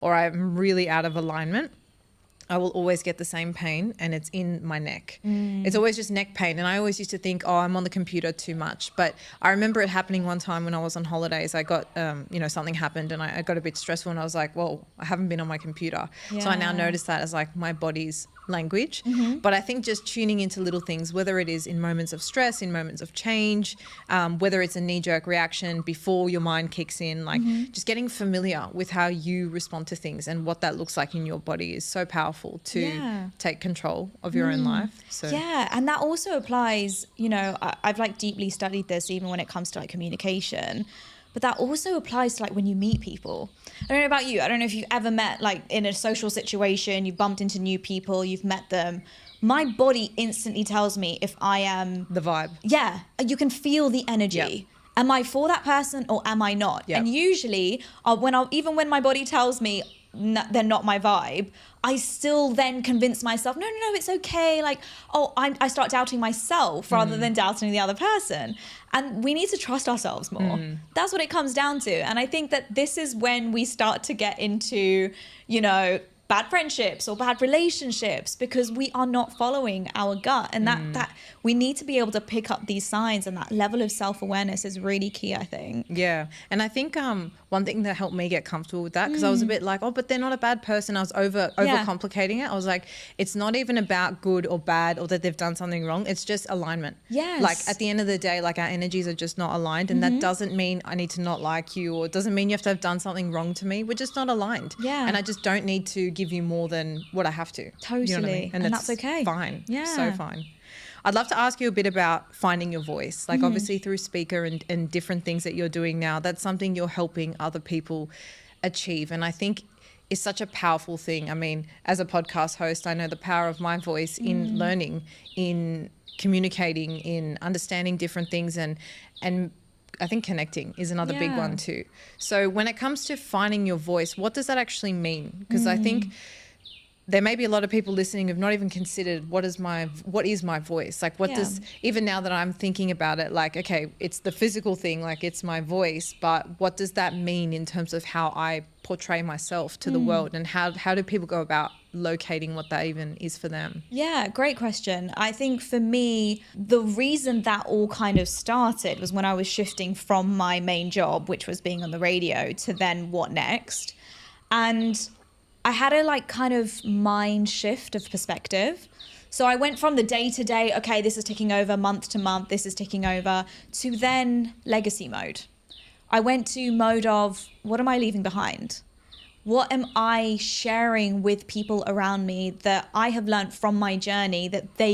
or I'm really out of alignment, I will always get the same pain, and it's in my neck. It's always just neck pain. And I always used to think, oh, I'm on the computer too much. But I remember it happening one time when I was on holidays. I got, something happened and I got a bit stressful, and I was like, well, I haven't been on my computer. So I now notice that as like my body's language. But I think just tuning into little things, whether it is in moments of stress, in moments of change, whether it's a knee-jerk reaction before your mind kicks in, like just getting familiar with how you respond to things and what that looks like in your body is so powerful to take control of your own life. So and that also applies, I've like deeply studied this even when it comes to like communication, but that also applies to like when you meet people. I don't know about you. I don't know if you've ever met like in a social situation, you've bumped into new people, you've met them. My body instantly tells me if I am the vibe. Yeah. You can feel the energy. Yep. Am I for that person or am I not? Yep. And usually even when my body tells me they're not my vibe, I still then convince myself, no, it's okay. Like, I start doubting myself rather than doubting the other person. And we need to trust ourselves more. That's what it comes down to. And I think that this is when we start to get into, bad friendships or bad relationships, because we are not following our gut. And that we need to be able to pick up these signs, and that level of self-awareness is really key, I think. Yeah. And I think one thing that helped me get comfortable with that, because I was a bit like, but they're not a bad person. I was overcomplicating it. I was like, it's not even about good or bad or that they've done something wrong. It's just alignment. Yes. Like at the end of the day, like our energies are just not aligned, and that doesn't mean I need to not like you, or it doesn't mean you have to have done something wrong to me. We're just not aligned. Yeah. And I just don't need to give you more than what I have to. Totally. You know what I mean? And that's okay. Fine. Yeah. So fine. I'd love to ask you a bit about finding your voice, like obviously through speaker and different things that you're doing now. That's something you're helping other people achieve. And I think it's such a powerful thing. I mean, as a podcast host, I know the power of my voice in learning, in communicating, in understanding different things, and I think connecting is another big one too. So when it comes to finding your voice, what does that actually mean? Because I think there may be a lot of people listening who've not even considered what is my voice? Like what does, even now that I'm thinking about it, like, okay, it's the physical thing, like it's my voice, but what does that mean in terms of how I portray myself to the world, and how do people go about locating what that even is for them? Yeah, great question. I think for me, the reason that all kind of started was when I was shifting from my main job, which was being on the radio, to then what next. And I had a like kind of mind shift of perspective. So I went from the day to day, okay, this is ticking over, month to month, this is ticking over, to then legacy mode. I went to mode of, what am I leaving behind? What am I sharing with people around me that I have learned from my journey that they